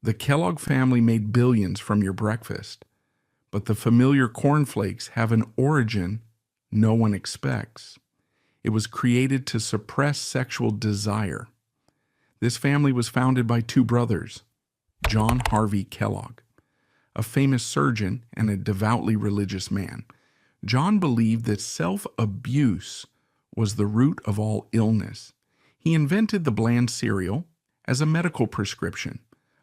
The Kellogg family made billions from your breakfast, but the familiar cornflakes have an origin no one expects. It was created to suppress sexual desire. This family was founded by two brothers, John Harvey Kellogg, a famous surgeon and a devoutly religious man. John believed that self-abuse was the root of all illness. He invented the bland cereal as a medical prescription,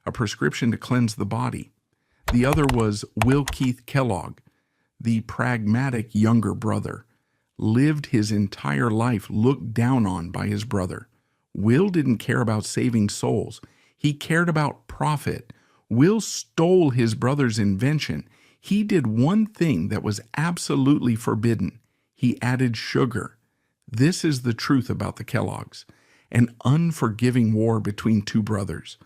a prescription to cleanse the body. The other was Will Keith Kellogg, the pragmatic younger brother, lived his entire life looked down on by his brother. Will didn't care about saving souls. He cared about profit. Will stole his brother's invention. He did one thing that was absolutely forbidden. He added sugar. This is the truth about the Kelloggs. An unforgiving war between two brothers,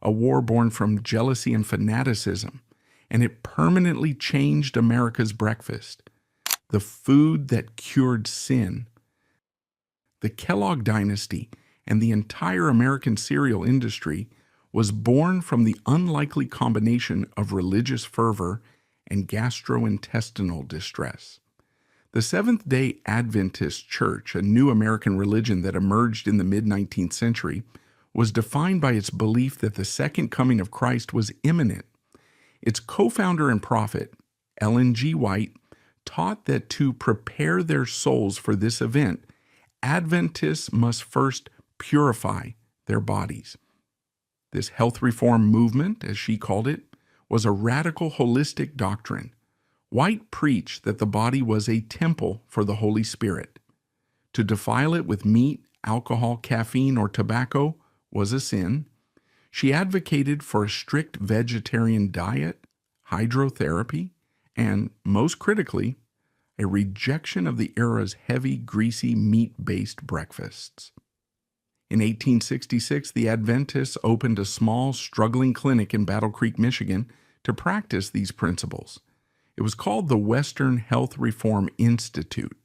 a war born from jealousy and fanaticism, and it permanently changed America's breakfast. The food that cured sin. The Kellogg dynasty and the entire American cereal industry was born from the unlikely combination of religious fervor and gastrointestinal distress. The Seventh-day Adventist Church, a new American religion that emerged in the mid-19th century, was defined by its belief that the second coming of Christ was imminent. Its co-founder and prophet, Ellen G. White, taught that to prepare their souls for this event, Adventists must first purify their bodies. This health reform movement, as she called it, was a radical holistic doctrine. White preached that the body was a temple for the Holy Spirit. To defile it with meat, alcohol, caffeine, or tobacco was a sin. She advocated for a strict vegetarian diet, hydrotherapy, and, most critically, a rejection of the era's heavy, greasy, meat-based breakfasts. In 1866, the Adventists opened a small, struggling clinic in Battle Creek, Michigan, to practice these principles. It was called the Western Health Reform Institute.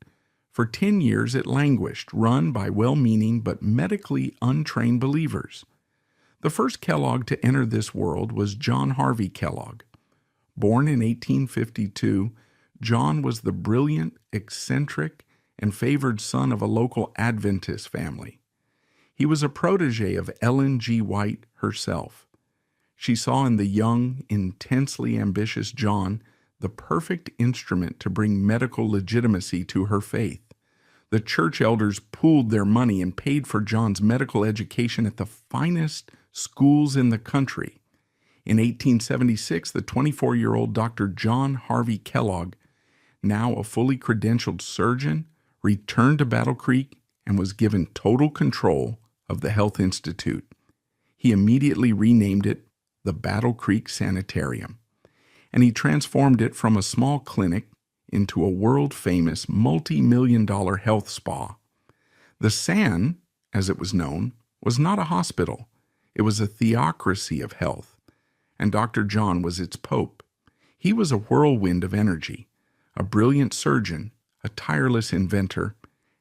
For 10 years, it languished, run by well-meaning but medically untrained believers. The first Kellogg to enter this world was John Harvey Kellogg. Born in 1852, John was the brilliant, eccentric, and favored son of a local Adventist family. He was a protege of Ellen G. White herself. She saw in the young, intensely ambitious John the perfect instrument to bring medical legitimacy to her faith. The church elders pooled their money and paid for John's medical education at the finest schools in the country. In 1876, the 24-year-old Dr. John Harvey Kellogg, now a fully credentialed surgeon, returned to Battle Creek and was given total control of the Health Institute. He immediately renamed it the Battle Creek Sanitarium, and he transformed it from a small clinic into a world-famous multi-million-dollar health spa. The San, as it was known, was not a hospital. It was a theocracy of health, and Dr. John was its pope. He was a whirlwind of energy, a brilliant surgeon, a tireless inventor,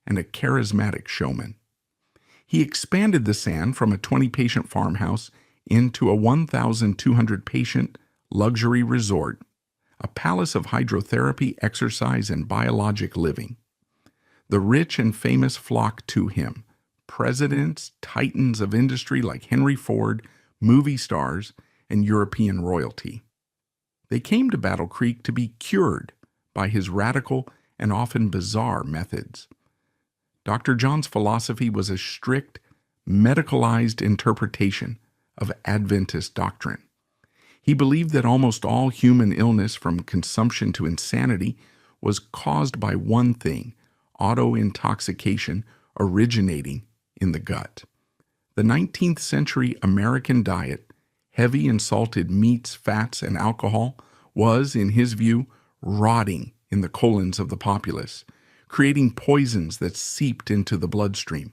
and a charismatic showman. He expanded the San from a 20-patient farmhouse into a 1,200-patient luxury resort, a palace of hydrotherapy, exercise, and biologic living. The rich and famous flocked to him, presidents, titans of industry like Henry Ford, movie stars, and European royalty. They came to Battle Creek to be cured by his radical and often bizarre methods. Dr. John's philosophy was a strict, medicalized interpretation of Adventist doctrine. He believed that almost all human illness, from consumption to insanity, was caused by one thing: auto-intoxication originating in the gut. The 19th century American diet, heavy in salted meats, fats, and alcohol, was, in his view, rotting in the colons of the populace, creating poisons that seeped into the bloodstream.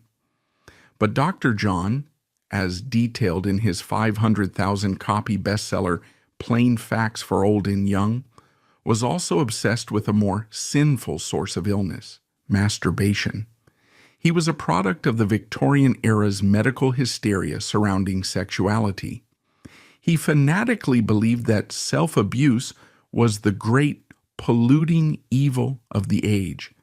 But Dr. John, as detailed in his 500,000-copy bestseller Plain Facts for Old and Young, was also obsessed with a more sinful source of illness: masturbation. He was a product of the Victorian era's medical hysteria surrounding sexuality. He fanatically believed that self-abuse was the great polluting evil of the age,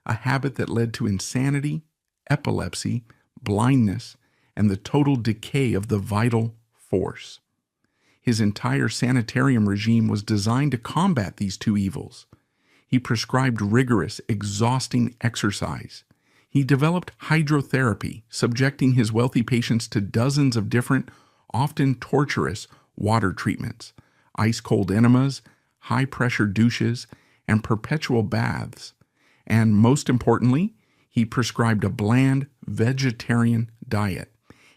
a habit that led to insanity, epilepsy, blindness, and the total decay of the vital force. His entire sanitarium regime was designed to combat these two evils. He prescribed rigorous, exhausting exercise. He developed hydrotherapy, subjecting his wealthy patients to dozens of different, often torturous, water treatments, ice-cold enemas, high-pressure douches, and perpetual baths. And most importantly, he prescribed a bland, vegetarian diet.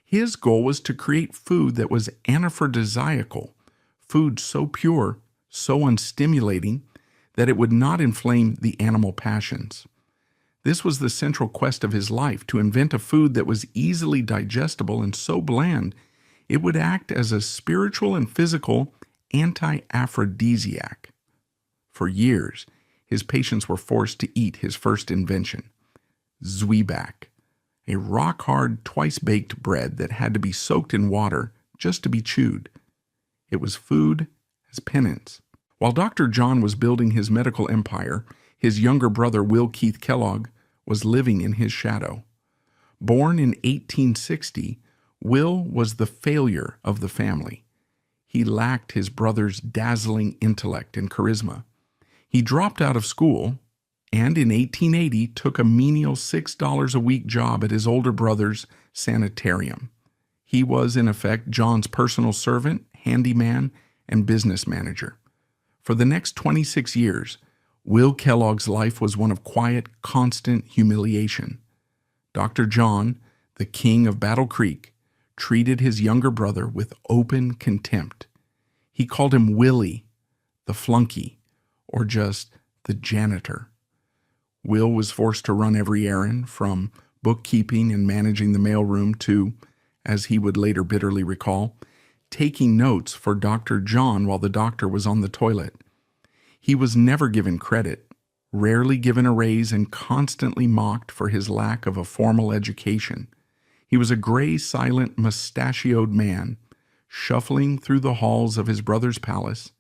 His goal was to create food that was anaphrodisiacal, food so pure, so unstimulating, that it would not inflame the animal passions. This was the central quest of his life, to invent a food that was easily digestible and so bland it would act as a spiritual and physical anti-aphrodisiac. For years, his patients were forced to eat his first invention, zwieback, a rock-hard, twice-baked bread that had to be soaked in water just to be chewed. It was food as penance. While Dr. John was building his medical empire, his younger brother, Will Keith Kellogg, was living in his shadow. Born in 1860, Will was the failure of the family. He lacked his brother's dazzling intellect and charisma. He dropped out of school and in 1880 took a menial $6 a week job at his older brother's sanitarium. He was, in effect, John's personal servant, handyman, and business manager. For the next 26 years, Will Kellogg's life was one of quiet, constant humiliation. Dr. John, the king of Battle Creek, treated his younger brother with open contempt. He called him Willie, the flunky, or just the janitor. Will was forced to run every errand, from bookkeeping and managing the mailroom to, as he would later bitterly recall, taking notes for Dr. John while the doctor was on the toilet. He was never given credit, rarely given a raise, and constantly mocked for his lack of a formal education. He was a gray, silent, mustachioed man, shuffling through the halls of his brother's palace,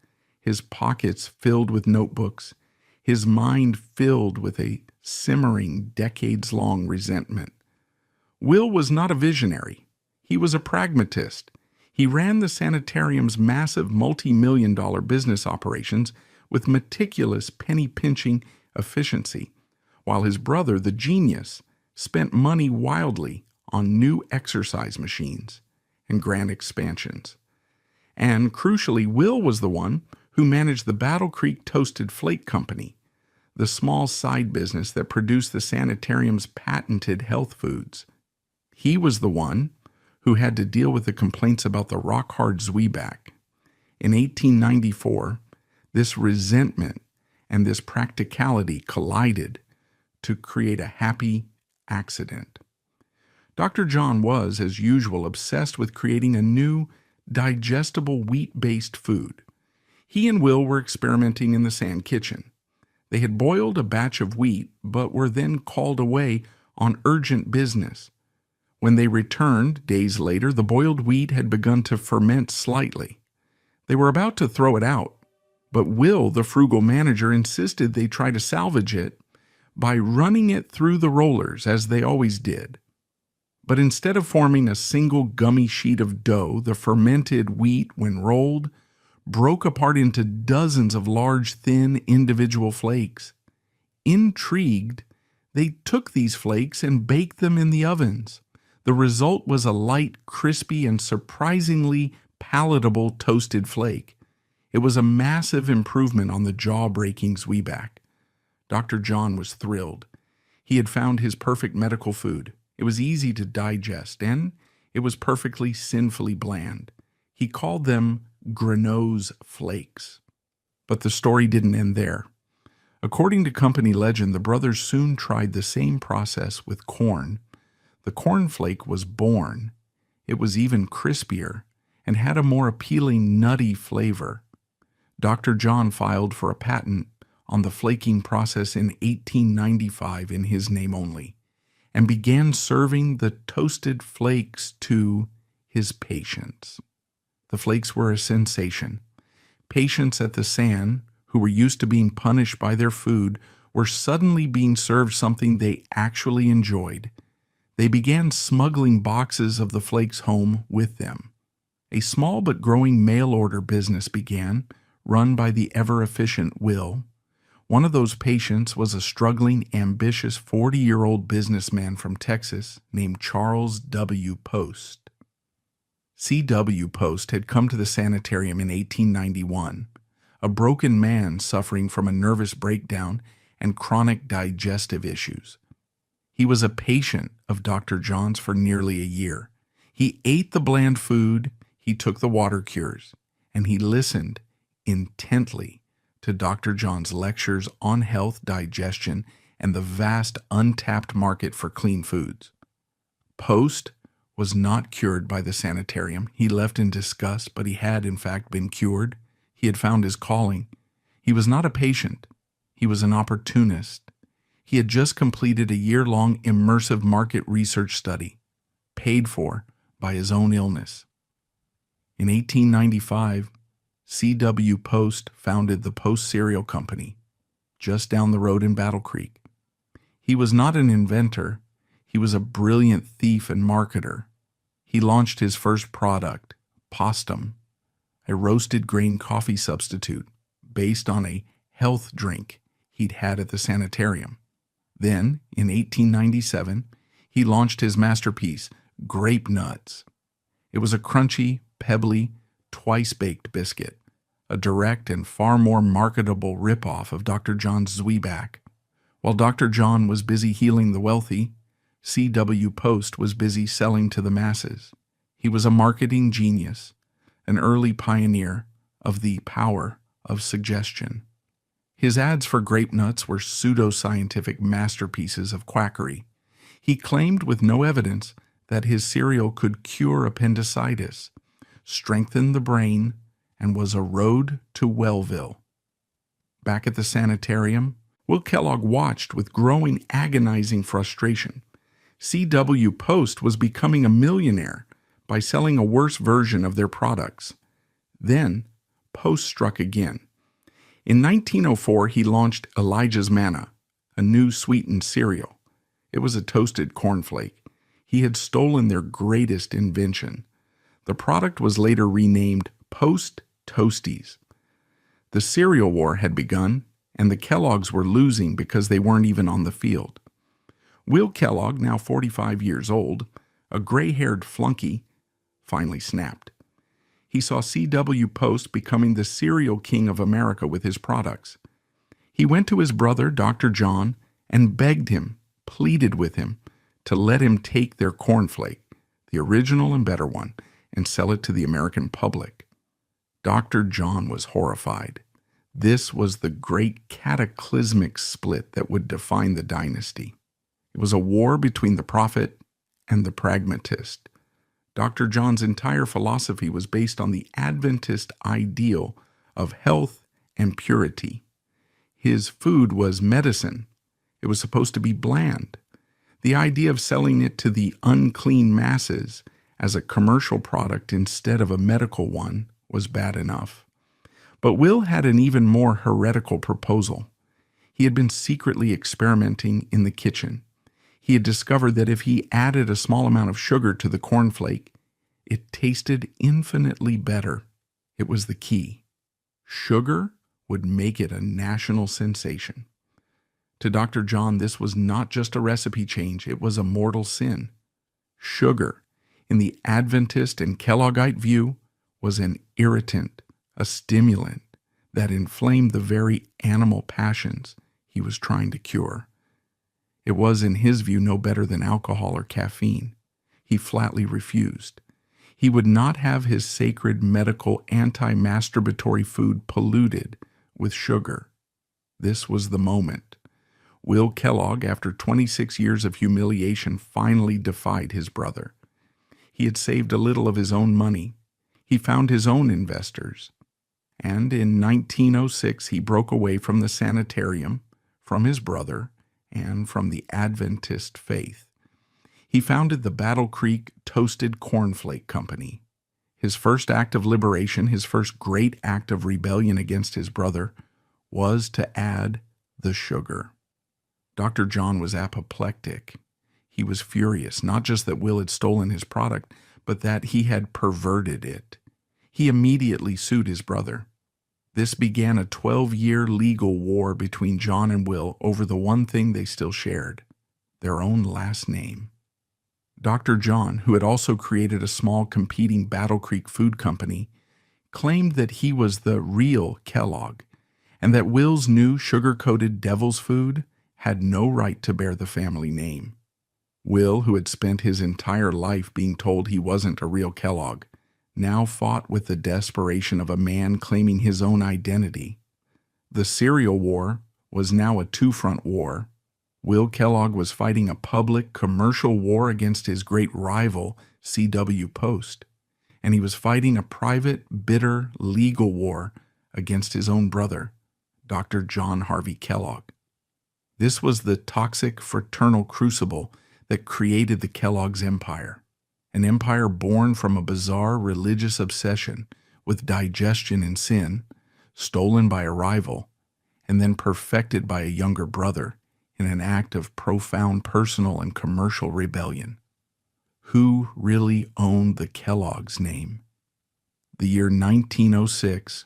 his pockets filled with notebooks, his mind filled with a simmering, decades-long resentment. Will was not a visionary. He was a pragmatist. He ran the sanitarium's massive multi-million-dollar business operations with meticulous, penny-pinching efficiency, while his brother, the genius, spent money wildly on new exercise machines and grand expansions. And crucially, Will was the one who managed the Battle Creek Toasted Flake Company, the small side business that produced the sanitarium's patented health foods. He was the one who had to deal with the complaints about the rock-hard zwieback. In 1894, this resentment and this practicality collided to create a happy accident. Dr. John was, as usual, obsessed with creating a new, digestible wheat-based food. He and Will were experimenting in the sand kitchen. They had boiled a batch of wheat, but were then called away on urgent business. When they returned, days later, the boiled wheat had begun to ferment slightly. They were about to throw it out, but Will, the frugal manager, insisted they try to salvage it by running it through the rollers, as they always did. But instead of forming a single gummy sheet of dough, the fermented wheat, when rolled, broke apart into dozens of large, thin, individual flakes. Intrigued, they took these flakes and baked them in the ovens. The result was a light, crispy, and surprisingly palatable toasted flake. It was a massive improvement on the jaw-breaking zwieback. Dr. John was thrilled. He had found his perfect medical food. It was easy to digest, and it was perfectly sinfully bland. He called them Granose flakes. But the story didn't end there. According to company legend, the brothers soon tried the same process with corn. The cornflake was born. It was even crispier and had a more appealing nutty flavor. Dr. John filed for a patent on the flaking process in 1895 in his name only, and began serving the toasted flakes to his patients. The flakes were a sensation. Patients at the San, who were used to being punished by their food, were suddenly being served something they actually enjoyed. They began smuggling boxes of the flakes home with them. A small but growing mail-order business began, run by the ever-efficient Will. One of those patients was a struggling, ambitious 40-year-old businessman from Texas named Charles W. Post. C.W. Post had come to the sanitarium in 1891, a broken man suffering from a nervous breakdown and chronic digestive issues. He was a patient of Dr. John's for nearly a year. He ate the bland food, he took the water cures, and he listened intently to Dr. John's lectures on health, digestion, and the vast untapped market for clean foods. Post was not cured by the sanitarium. He left in disgust, but he had in fact been cured. He had found his calling. He was not a patient. He was an opportunist. He had just completed a year-long immersive market research study, paid for by his own illness. In 1895, C.W. Post founded the Post Cereal Company, just down the road in Battle Creek. He was not an inventor. He was a brilliant thief and marketer. He launched his first product, Postum, a roasted grain coffee substitute based on a health drink he'd had at the sanitarium. Then, in 1897, he launched his masterpiece, Grape Nuts. It was a crunchy, pebbly, twice-baked biscuit, a direct and far more marketable ripoff of Dr. John's Zwieback. While Dr. John was busy healing the wealthy, C.W. Post was busy selling to the masses. He was a marketing genius, an early pioneer of the power of suggestion. His ads for grape nuts were pseudoscientific masterpieces of quackery. He claimed with no evidence that his cereal could cure appendicitis, strengthen the brain, and was a road to Wellville. Back at the sanitarium, Will Kellogg watched with growing agonizing frustration. C.W. Post was becoming a millionaire by selling a worse version of their products. Then, Post struck again. In 1904, he launched Elijah's Manna, a new sweetened cereal. It was a toasted cornflake. He had stolen their greatest invention. The product was later renamed Post Toasties. The cereal war had begun, and the Kellogg's were losing because they weren't even on the field. Will Kellogg, now 45 years old, a gray-haired flunky, finally snapped. He saw C.W. Post becoming the cereal king of America with his products. He went to his brother, Dr. John, and begged him, pleaded with him, to let him take their cornflake, the original and better one, and sell it to the American public. Dr. John was horrified. This was the great cataclysmic split that would define the dynasty. It was a war between the prophet and the pragmatist. Dr. John's entire philosophy was based on the Adventist ideal of health and purity. His food was medicine. It was supposed to be bland. The idea of selling it to the unclean masses as a commercial product instead of a medical one was bad enough. But Will had an even more heretical proposal. He had been secretly experimenting in the kitchen. He had discovered that if he added a small amount of sugar to the cornflake, it tasted infinitely better. It was the key. Sugar would make it a national sensation. To Dr. John, this was not just a recipe change, it was a mortal sin. Sugar, in the Adventist and Kelloggite view, was an irritant, a stimulant that inflamed the very animal passions he was trying to cure. It was, in his view, no better than alcohol or caffeine. He flatly refused. He would not have his sacred medical anti-masturbatory food polluted with sugar. This was the moment. Will Kellogg, after 26 years of humiliation, finally defied his brother. He had saved a little of his own money. He found his own investors. And in 1906, he broke away from the sanitarium, from his brother, and from the Adventist faith. He founded the Battle Creek Toasted Cornflake Company. His first act of liberation, his first great act of rebellion against his brother, was to add the sugar. Dr. John was apoplectic. He was furious, not just that Will had stolen his product, but that he had perverted it. He immediately sued his brother. This began a 12-year legal war between John and Will over the one thing they still shared, their own last name. Dr. John, who had also created a small competing Battle Creek food company, claimed that he was the real Kellogg, and that Will's new sugar-coated devil's food had no right to bear the family name. Will, who had spent his entire life being told he wasn't a real Kellogg, now fought with the desperation of a man claiming his own identity. The cereal war was now a two-front war. Will Kellogg was fighting a public commercial war against his great rival, C.W. Post, and he was fighting a private, bitter, legal war against his own brother, Dr. John Harvey Kellogg. This was the toxic fraternal crucible that created the Kellogg's empire, an empire born from a bizarre religious obsession with digestion and sin, stolen by a rival, and then perfected by a younger brother in an act of profound personal and commercial rebellion. Who really owned the Kellogg's name? The year 1906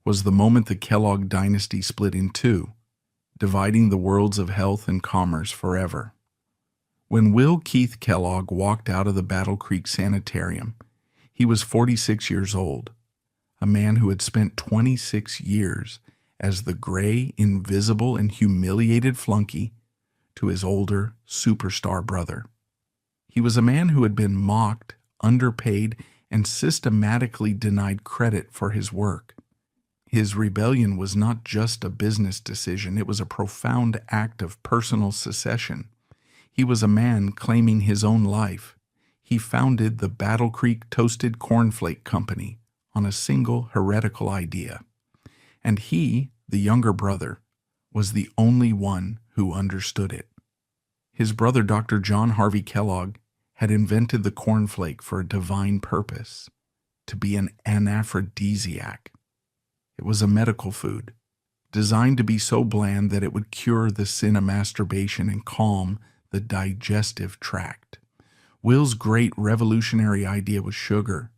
was the moment the Kellogg dynasty split in two, dividing the worlds of health and commerce forever. When Will Keith Kellogg walked out of the Battle Creek Sanitarium, he was 46 years old, a man who had spent 26 years as the gray, invisible, and humiliated flunky to his older, superstar brother. He was a man who had been mocked, underpaid, and systematically denied credit for his work. His rebellion was not just a business decision, it was a profound act of personal secession. He was a man claiming his own life. He founded the Battle Creek Toasted Cornflake Company on a single heretical idea. And he, the younger brother, was the only one who understood it. His brother, Dr. John Harvey Kellogg, had invented the cornflake for a divine purpose, to be an aphrodisiac. It was a medical food, designed to be so bland that it would cure the sin of masturbation and calm the digestive tract. Will's great revolutionary idea was sugar.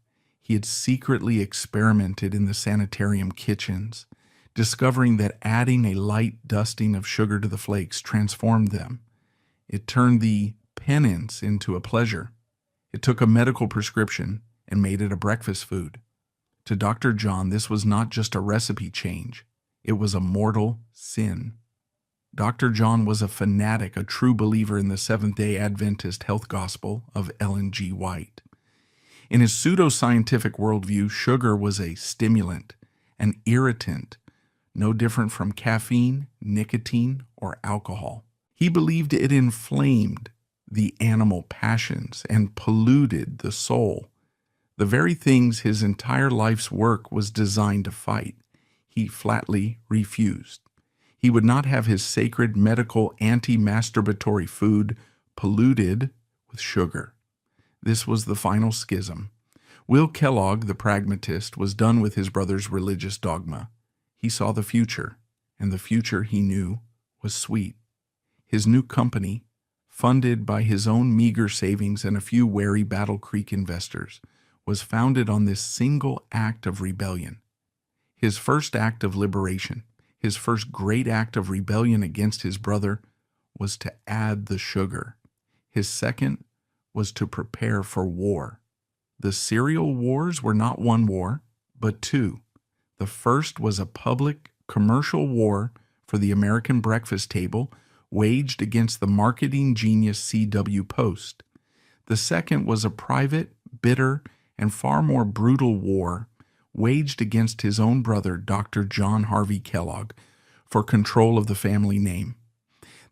He had secretly experimented in the sanitarium kitchens, discovering that adding a light dusting of sugar to the flakes transformed them. It turned the penance into a pleasure. It took a medical prescription and made it a breakfast food. To Dr. John, this was not just a recipe change. It was a mortal sin. Dr. John was a fanatic, a true believer in the Seventh-day Adventist health gospel of Ellen G. White. In his pseudo-scientific worldview, sugar was a stimulant, an irritant, no different from caffeine, nicotine, or alcohol. He believed it inflamed the animal passions and polluted the soul, the very things his entire life's work was designed to fight. He flatly refused. He would not have his sacred medical anti-masturbatory food polluted with sugar. This was the final schism. Will Kellogg, the pragmatist, was done with his brother's religious dogma. He saw the future, and the future, he knew, was sweet. His new company, funded by his own meager savings and a few wary Battle Creek investors, was founded on this single act of rebellion. His first act of liberation, his first great act of rebellion against his brother, was to add the sugar. His second was to prepare for war. The cereal wars were not one war, but two. The first was a public commercial war for the American breakfast table waged against the marketing genius C.W. Post. The second was a private, bitter, and far more brutal war waged against his own brother, Dr. John Harvey Kellogg, for control of the family name.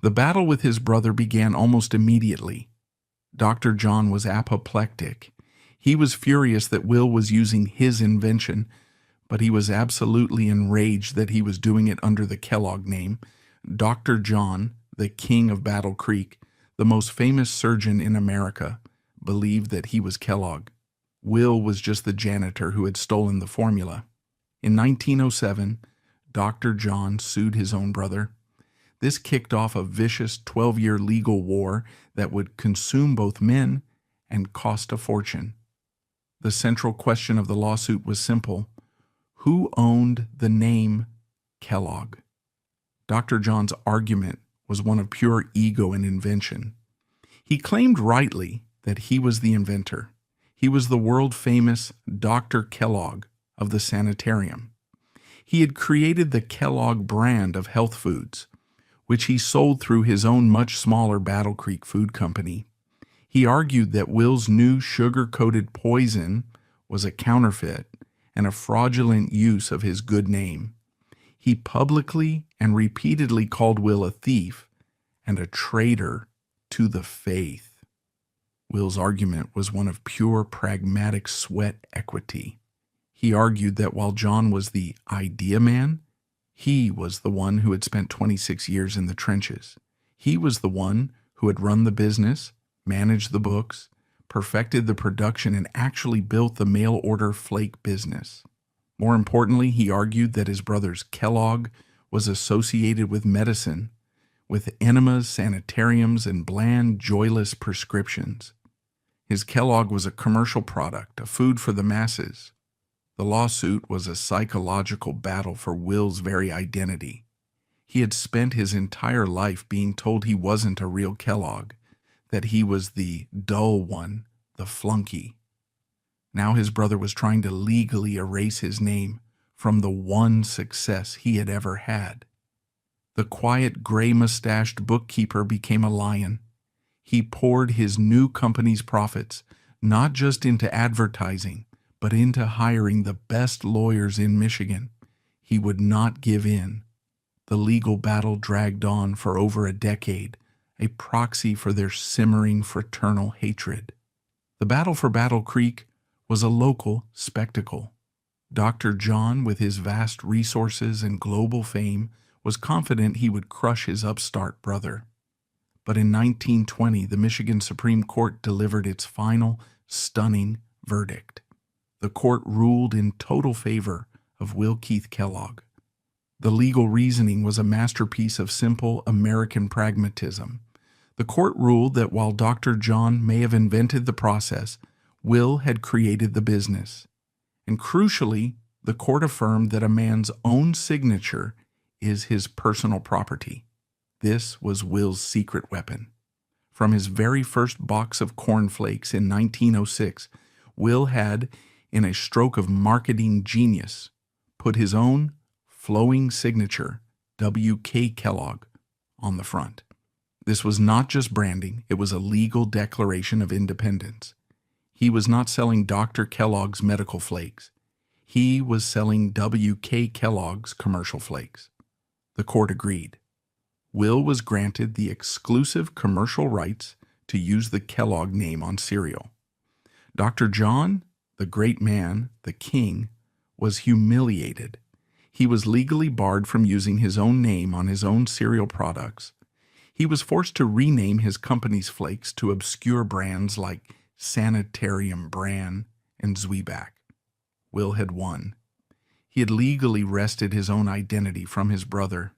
The battle with his brother began almost immediately. Dr. John was apoplectic. He was furious that Will was using his invention, but he was absolutely enraged that he was doing it under the Kellogg name. Dr. John, the king of Battle Creek, the most famous surgeon in America, believed that he was Kellogg. Will was just the janitor who had stolen the formula. In 1907, Dr. John sued his own brother. This kicked off a vicious 12-year legal war that would consume both men and cost a fortune. The central question of the lawsuit was simple: who owned the name Kellogg? Dr. John's argument was one of pure ego and invention. He claimed rightly that he was the inventor. He was the world-famous Dr. Kellogg of the sanitarium. He had created the Kellogg brand of health foods, which he sold through his own much smaller Battle Creek Food Company. He argued that Will's new sugar-coated poison was a counterfeit and a fraudulent use of his good name. He publicly and repeatedly called Will a thief and a traitor to the faith. Will's argument was one of pure pragmatic sweat equity. He argued that while John was the idea man, he was the one who had spent 26 years in the trenches. He was the one who had run the business, managed the books, perfected the production, and actually built the mail-order flake business. More importantly, he argued that his brother's Kellogg was associated with medicine, with enemas, sanitariums, and bland, joyless prescriptions. His Kellogg was a commercial product, a food for the masses. The lawsuit was a psychological battle for Will's very identity. He had spent his entire life being told he wasn't a real Kellogg, that he was the dull one, the flunky. Now his brother was trying to legally erase his name from the one success he had ever had. The quiet, gray-mustached bookkeeper became a lion. He poured his new company's profits not just into advertising, but into hiring the best lawyers in Michigan. He would not give in. The legal battle dragged on for over a decade, a proxy for their simmering fraternal hatred. The battle for Battle Creek was a local spectacle. Dr. John, with his vast resources and global fame, was confident he would crush his upstart brother. But in 1920, the Michigan Supreme Court delivered its final, stunning verdict. The court ruled in total favor of Will Keith Kellogg. The legal reasoning was a masterpiece of simple American pragmatism. The court ruled that while Dr. John may have invented the process, Will had created the business. And crucially, the court affirmed that a man's own signature is his personal property. This was Will's secret weapon. From his very first box of cornflakes in 1906, Will had, in a stroke of marketing genius, put his own flowing signature, W.K. Kellogg, on the front. This was not just branding, it was a legal declaration of independence. He was not selling Dr. Kellogg's medical flakes. He was selling W.K. Kellogg's commercial flakes. The court agreed. Will was granted the exclusive commercial rights to use the Kellogg name on cereal. Dr. John, the great man, the king, was humiliated. He was legally barred from using his own name on his own cereal products. He was forced to rename his company's flakes to obscure brands like Sanitarium Bran and Zwieback. Will had won. He had legally wrested his own identity from his brother.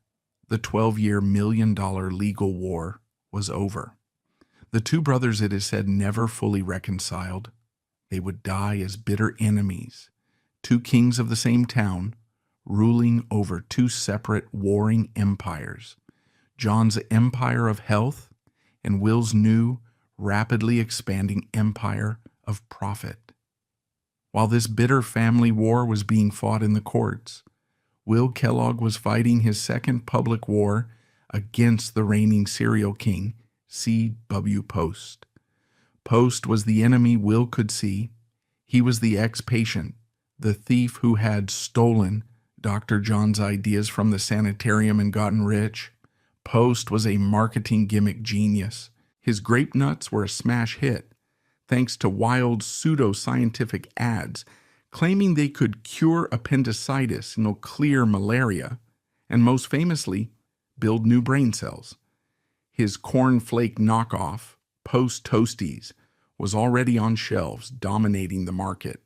The 12-year million-dollar legal war was over. The two brothers, it is said, never fully reconciled. They would die as bitter enemies, two kings of the same town, ruling over two separate warring empires, John's empire of health and Will's new, rapidly expanding empire of profit. While this bitter family war was being fought in the courts, Will Kellogg was fighting his second public war against the reigning cereal king, C.W. Post. Post was the enemy Will could see. He was the ex-patient, the thief who had stolen Dr. John's ideas from the sanitarium and gotten rich. Post was a marketing gimmick genius. His grape nuts were a smash hit, thanks to wild pseudo-scientific ads claiming they could cure appendicitis and clear malaria, and most famously, build new brain cells. His cornflake knockoff, Post Toasties, was already on shelves, dominating the market.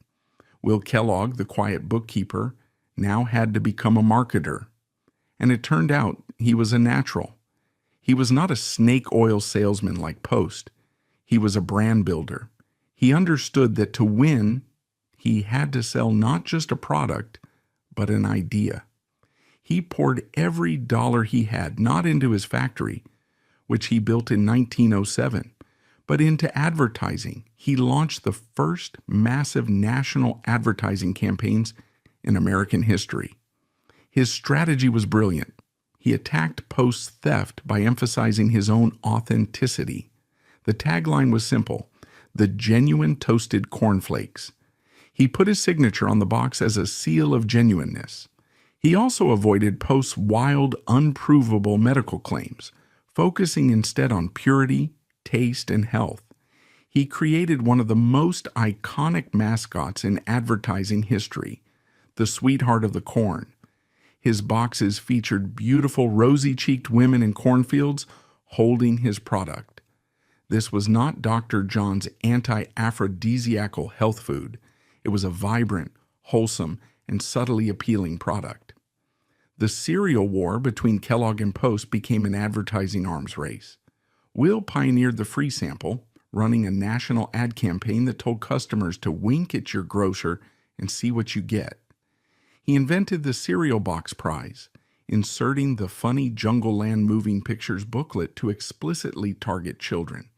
Will Kellogg, the quiet bookkeeper, now had to become a marketer. And it turned out he was a natural. He was not a snake oil salesman like Post. He was a brand builder. He understood that to win, he had to sell not just a product, but an idea. He poured every dollar he had, not into his factory, which he built in 1907, but into advertising. He launched the first massive national advertising campaigns in American history. His strategy was brilliant. He attacked Post's theft by emphasizing his own authenticity. The tagline was simple: the genuine toasted cornflakes. He put his signature on the box as a seal of genuineness. He also avoided Post's wild, unprovable medical claims, focusing instead on purity, taste, and health. He created one of the most iconic mascots in advertising history, the sweetheart of the corn. His boxes featured beautiful, rosy-cheeked women in cornfields holding his product. This was not Dr. John's anti-aphrodisiacal health food. It was a vibrant, wholesome, and subtly appealing product. The cereal war between Kellogg and Post became an advertising arms race. Will pioneered the free sample, running a national ad campaign that told customers to wink at your grocer and see what you get. He invented the cereal box prize, inserting the funny Jungle Land moving pictures booklet to explicitly target children.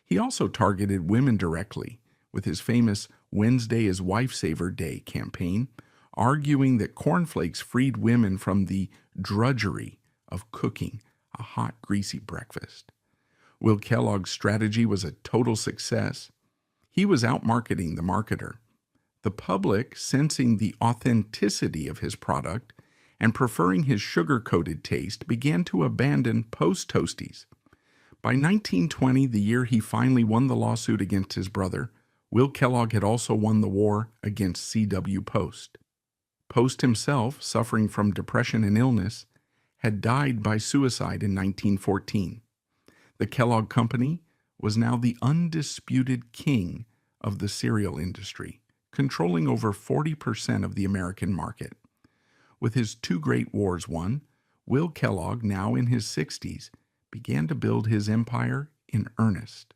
He also targeted women directly with his famous Wednesday is Wife Saver Day campaign, arguing that cornflakes freed women from the drudgery of cooking a hot, greasy breakfast. Will Kellogg's strategy was a total success. He was out-marketing the marketer. The public, sensing the authenticity of his product and preferring his sugar-coated taste, began to abandon Post Toasties. By 1920, the year he finally won the lawsuit against his brother, Will Kellogg had also won the war against C.W. Post. Post himself, suffering from depression and illness, had died by suicide in 1914. The Kellogg Company was now the undisputed king of the cereal industry, controlling over 40% of the American market. With his two great wars won, Will Kellogg, now in his 60s, began to build his empire in earnest.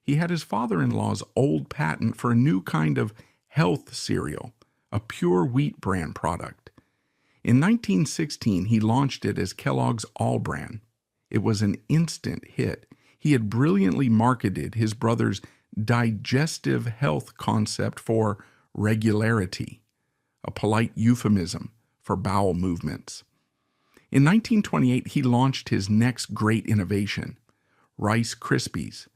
He had his father-in-law's old patent for a new kind of health cereal, a pure wheat bran product. In 1916, he launched it as Kellogg's All Bran. It was an instant hit. He had brilliantly marketed his brother's digestive health concept for regularity, a polite euphemism for bowel movements. In 1928, he launched his next great innovation, Rice Krispies.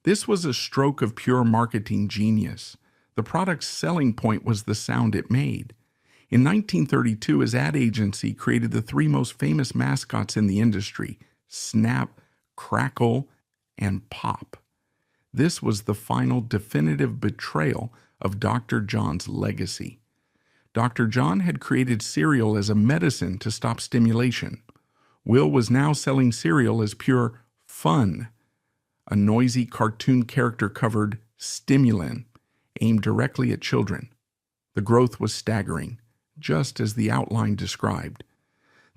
This was a stroke of pure marketing genius. The product's selling point was the sound it made. In 1932, his ad agency created the three most famous mascots in the industry: Snap, Crackle, and Pop. This was the final definitive betrayal of Dr. John's legacy. Dr. John had created cereal as a medicine to stop stimulation. Will was now selling cereal as pure fun, a noisy cartoon character covered stimulant aimed directly at children. The growth was staggering, just as the outline described.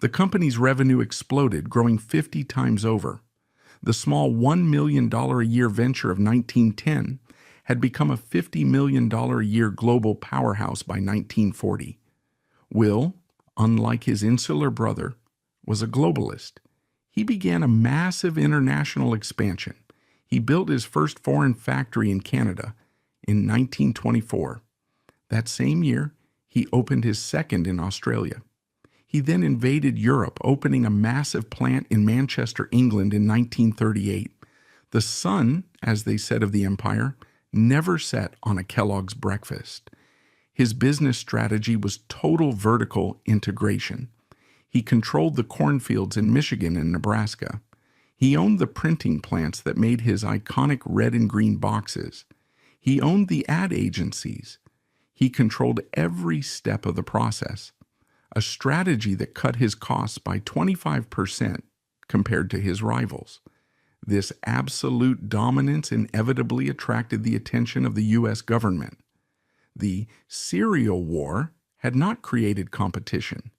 The company's revenue exploded, growing 50 times over. The small $1 million a year venture of 1910 had become a $50 million a year global powerhouse by 1940. Will, unlike his insular brother, was a globalist. He began a massive international expansion. He built his first foreign factory in Canada in 1924. That same year, he opened his second in Australia. He then invaded Europe, opening a massive plant in Manchester, England in 1938. The sun, as they said of the empire, never set on a Kellogg's breakfast. His business strategy was total vertical integration. He controlled the cornfields in Michigan and Nebraska. He owned the printing plants that made his iconic red and green boxes. He owned the ad agencies. He controlled every step of the process, a strategy that cut his costs by 25% compared to his rivals. This absolute dominance inevitably attracted the attention of the U.S. government. The cereal war had not created competition.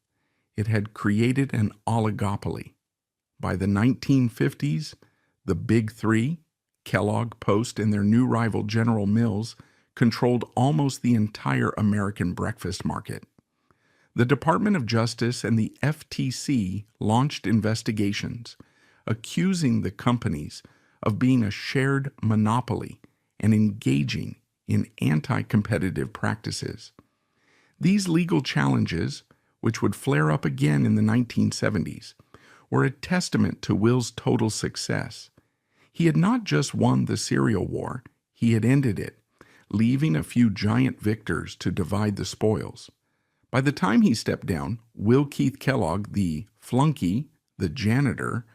It had created an oligopoly. By the 1950s, the Big Three, Kellogg, Post, and their new rival General Mills, controlled almost the entire American breakfast market. The Department of Justice and the FTC launched investigations, accusing the companies of being a shared monopoly and engaging in anti-competitive practices. These legal challenges, which would flare up again in the 1970s, were a testament to Will's total success. He had not just won the cereal war, he had ended it, leaving a few giant victors to divide the spoils. By the time he stepped down, Will Keith Kellogg, the flunky, the janitor,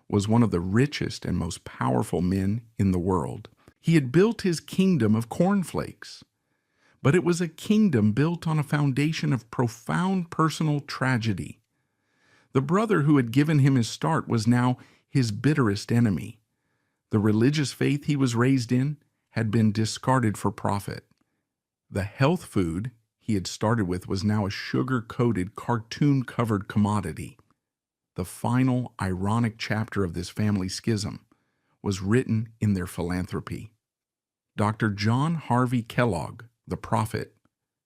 was one of the richest and most powerful men in the world. He had built his kingdom of cornflakes, but it was a kingdom built on a foundation of profound personal tragedy. The brother who had given him his start was now his bitterest enemy. The religious faith he was raised in had been discarded for profit. The health food he had started with was now a sugar-coated, cartoon-covered commodity. The final ironic chapter of this family schism was written in their philanthropy. Dr. John Harvey Kellogg, the prophet,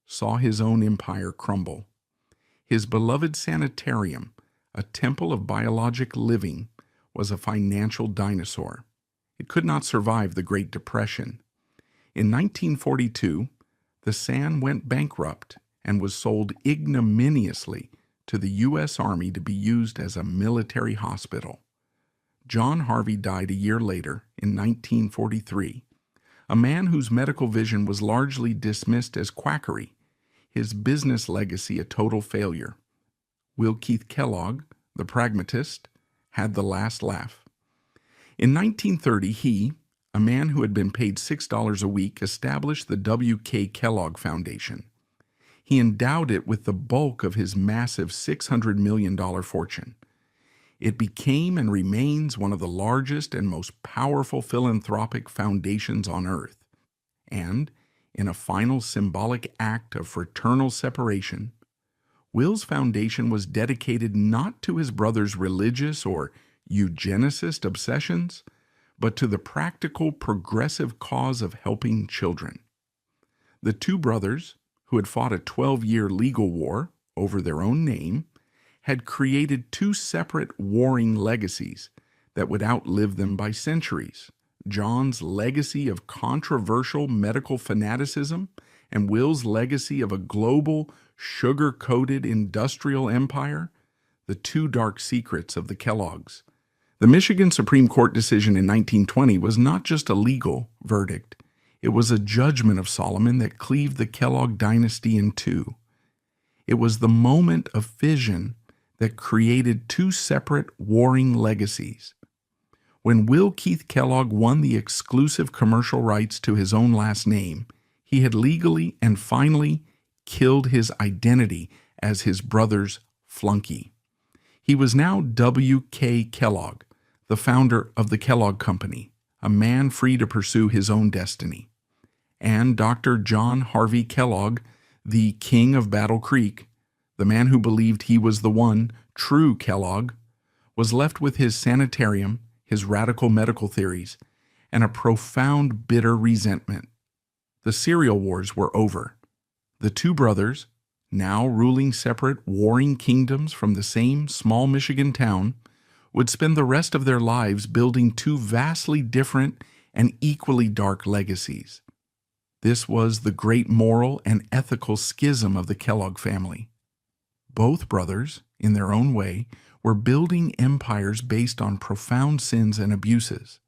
saw his own empire crumble. His beloved sanitarium, a temple of biologic living, was a financial dinosaur. It could not survive the Great Depression. In 1942, the San went bankrupt and was sold ignominiously to the U.S. Army to be used as a military hospital. John Harvey died a year later, in 1943, a man whose medical vision was largely dismissed as quackery, his business legacy a total failure. Will Keith Kellogg, the pragmatist, had the last laugh. In 1930, he, a man who had been paid $6 a week, established the W.K. Kellogg Foundation. He endowed it with the bulk of his massive $600 million fortune. It became and remains one of the largest and most powerful philanthropic foundations on earth. And, in a final symbolic act of fraternal separation, Will's foundation was dedicated not to his brother's religious or eugenicist obsessions, but to the practical, progressive cause of helping children. The two brothers, who had fought a 12-year legal war over their own name, had created two separate warring legacies that would outlive them by centuries. John's legacy of controversial medical fanaticism and Will's legacy of a global, sugar-coated industrial empire, the two dark secrets of the Kelloggs. The Michigan Supreme Court decision in 1920 was not just a legal verdict. It was a judgment of Solomon that cleaved the Kellogg dynasty in two. It was the moment of fission that created two separate warring legacies. When Will Keith Kellogg won the exclusive commercial rights to his own last name, he had legally and finally killed his identity as his brother's flunky. He was now W.K. Kellogg, the founder of the Kellogg Company, a man free to pursue his own destiny. And Dr. John Harvey Kellogg, the king of Battle Creek, the man who believed he was the one true Kellogg, was left with his sanitarium, his radical medical theories, and a profound bitter resentment. The cereal wars were over. The two brothers, now ruling separate warring kingdoms from the same small Michigan town, would spend the rest of their lives building two vastly different and equally dark legacies. This was the great moral and ethical schism of the Kellogg family. Both brothers, in their own way, were building empires based on profound sins and abuses.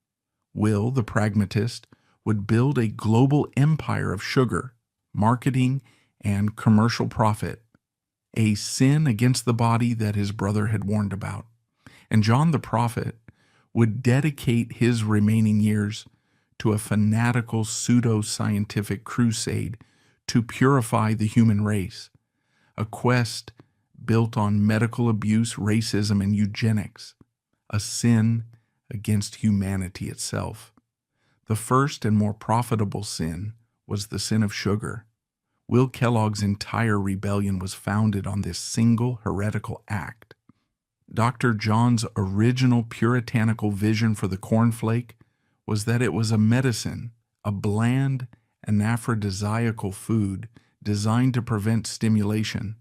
Will, the pragmatist, would build a global empire of sugar, marketing, and commercial profit, a sin against the body that his brother had warned about. And John the prophet would dedicate his remaining years to a fanatical pseudo-scientific crusade to purify the human race, a quest built on medical abuse, racism, and eugenics, a sin against humanity itself. The first and more profitable sin was the sin of sugar. Will Kellogg's entire rebellion was founded on this single heretical act. Dr. John's original puritanical vision for the cornflake was that it was a medicine, a bland and aphrodisiacal food designed to prevent stimulation.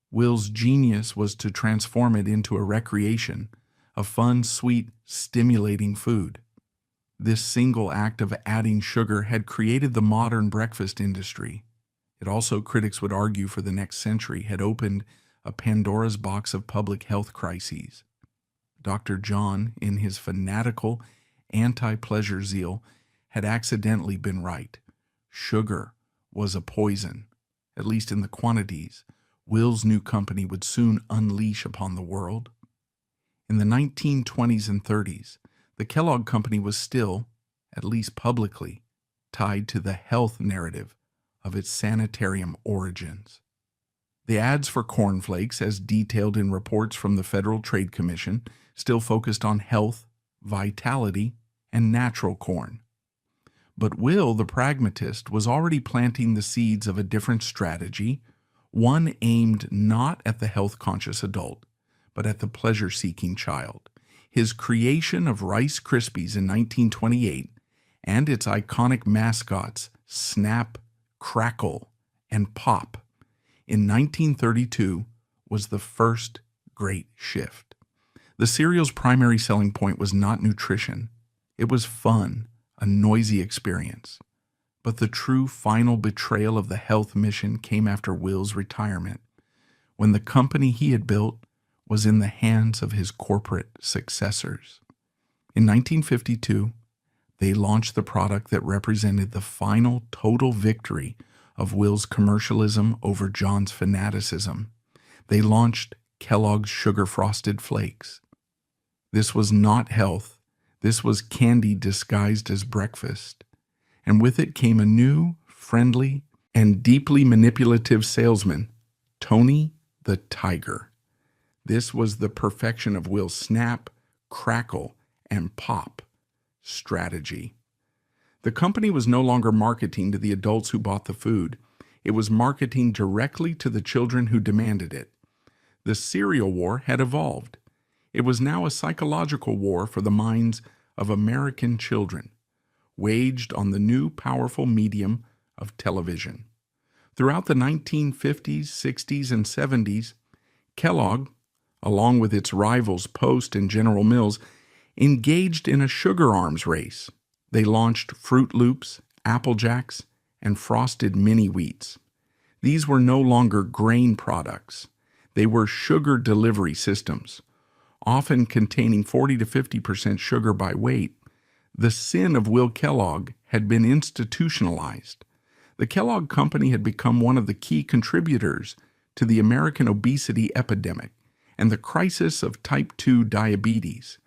Will's genius was to transform it into a recreation, a fun, sweet, stimulating food. This single act of adding sugar had created the modern breakfast industry. It also, critics would argue, for the next century had opened a Pandora's box of public health crises. Dr. John, in his fanatical anti-pleasure zeal, had accidentally been right. Sugar was a poison, at least in the quantities Will's new company would soon unleash upon the world. In the 1920s and 30s, the Kellogg Company was still, at least publicly, tied to the health narrative of its sanitarium origins. The ads for cornflakes, as detailed in reports from the Federal Trade Commission, still focused on health, vitality, and natural corn. But Will, the pragmatist, was already planting the seeds of a different strategy, one aimed not at the health-conscious adult, but at the pleasure-seeking child. His creation of Rice Krispies in 1928 and its iconic mascots, Snap, Crackle, and Pop, in 1932 was the first great shift. The cereal's primary selling point was not nutrition. It was fun, a noisy experience. But the true final betrayal of the health mission came after Will's retirement, when the company he had built was in the hands of his corporate successors. In 1952, they launched the product that represented the final total victory of Will's commercialism over John's fanaticism. They launched Kellogg's Sugar Frosted Flakes. This was not health. This was candy disguised as breakfast. And with it came a new, friendly, and deeply manipulative salesman, Tony the Tiger. This was the perfection of Will's Snap, Crackle, and Pop strategy. The company was no longer marketing to the adults who bought the food. It was marketing directly to the children who demanded it. The cereal war had evolved. It was now a psychological war for the minds of American children, waged on the new powerful medium of television. Throughout the 1950s, 60s, and 70s, Kellogg, along with its rivals Post and General Mills, engaged in a sugar arms race. They launched Fruit Loops, Apple Jacks, and Frosted Mini Wheats. These were no longer grain products. They were sugar delivery systems, often containing 40 to 50% sugar by weight. The sin of Will Kellogg had been institutionalized. The Kellogg Company had become one of the key contributors to the American obesity epidemic and the crisis of type 2 diabetes,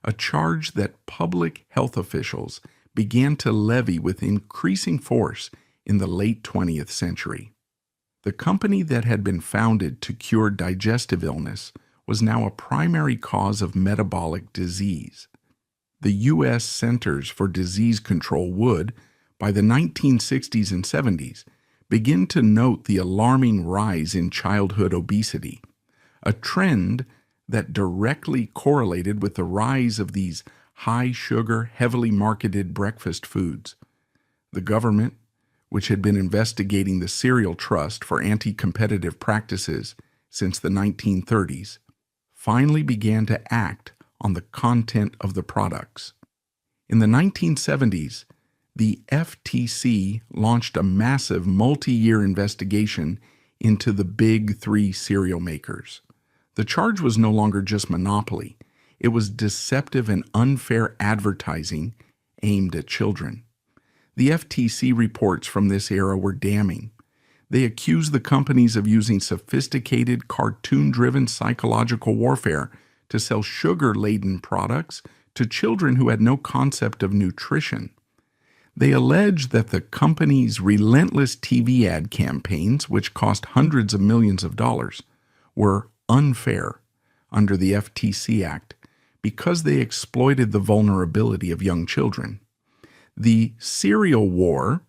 a charge that public health officials began to levy with increasing force in the late 20th century. The company that had been founded to cure digestive illness was now a primary cause of metabolic disease. The U.S. Centers for Disease Control would, by the 1960s and 70s, begin to note the alarming rise in childhood obesity, a trend that directly correlated with the rise of these high-sugar, heavily marketed breakfast foods. The government, which had been investigating the Cereal Trust for anti-competitive practices since the 1930s, finally began to act on the content of the products. In the 1970s, the FTC launched a massive multi-year investigation into the big three cereal makers. The charge was no longer just monopoly. It was deceptive and unfair advertising aimed at children. The FTC reports from this era were damning. They accused the companies of using sophisticated, cartoon-driven psychological warfare to sell sugar-laden products to children who had no concept of nutrition. They alleged that the company's relentless TV ad campaigns, which cost hundreds of millions of dollars, were unfair under the FTC Act because they exploited the vulnerability of young children. The cereal war,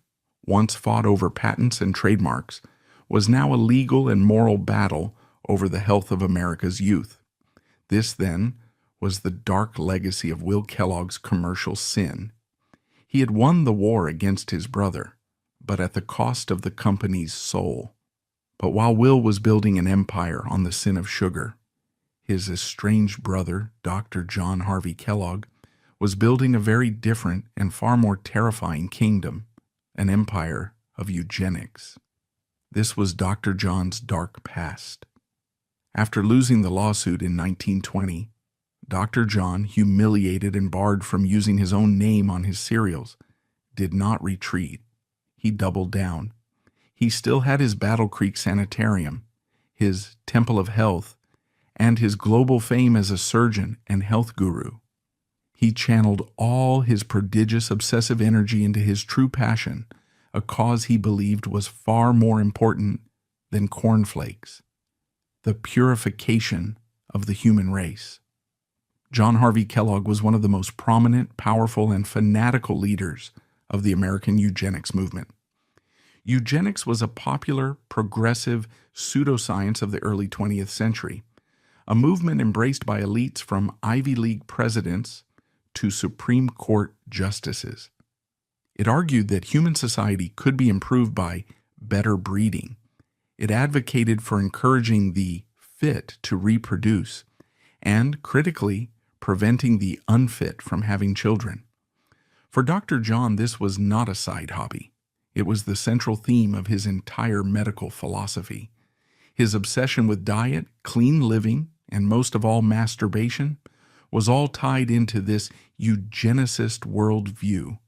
once fought over patents and trademarks, was now a legal and moral battle over the health of America's youth. This, then, was the dark legacy of Will Kellogg's commercial sin. He had won the war against his brother, but at the cost of the company's soul. But while Will was building an empire on the sin of sugar, his estranged brother, Dr. John Harvey Kellogg, was building a very different and far more terrifying kingdom, an empire of eugenics. This was Dr. John's dark past. After losing the lawsuit in 1920, Dr. John, humiliated and barred from using his own name on his cereals, did not retreat. He doubled down. He still had his Battle Creek Sanitarium, his Temple of Health, and his global fame as a surgeon and health guru. He channeled all his prodigious obsessive energy into his true passion, a cause he believed was far more important than cornflakes: the purification of the human race. John Harvey Kellogg was one of the most prominent, powerful, and fanatical leaders of the American eugenics movement. Eugenics was a popular, progressive pseudoscience of the early 20th century, a movement embraced by elites from Ivy League presidents to Supreme Court justices. It argued that human society could be improved by better breeding. It advocated for encouraging the fit to reproduce and, critically, preventing the unfit from having children. For Dr. John, this was not a side hobby. It was the central theme of his entire medical philosophy. His obsession with diet, clean living, and most of all masturbation was all tied into this eugenicist worldview.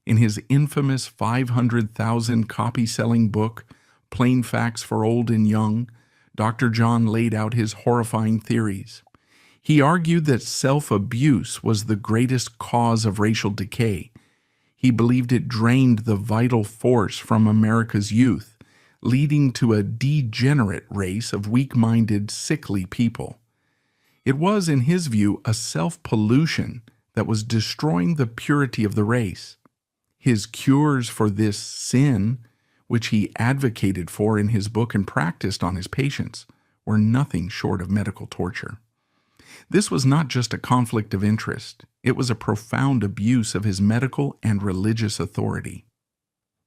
In his infamous 500,000 copy-selling book, Plain Facts for Old and Young, Dr. John laid out his horrifying theories. He argued that self-abuse was the greatest cause of racial decay. He believed it drained the vital force from America's youth, leading to a degenerate race of weak-minded, sickly people. It was, in his view, a self-pollution that was destroying the purity of the race. His cures for this sin, which he advocated for in his book and practiced on his patients, were nothing short of medical torture. This was not just a conflict of interest. It was a profound abuse of his medical and religious authority.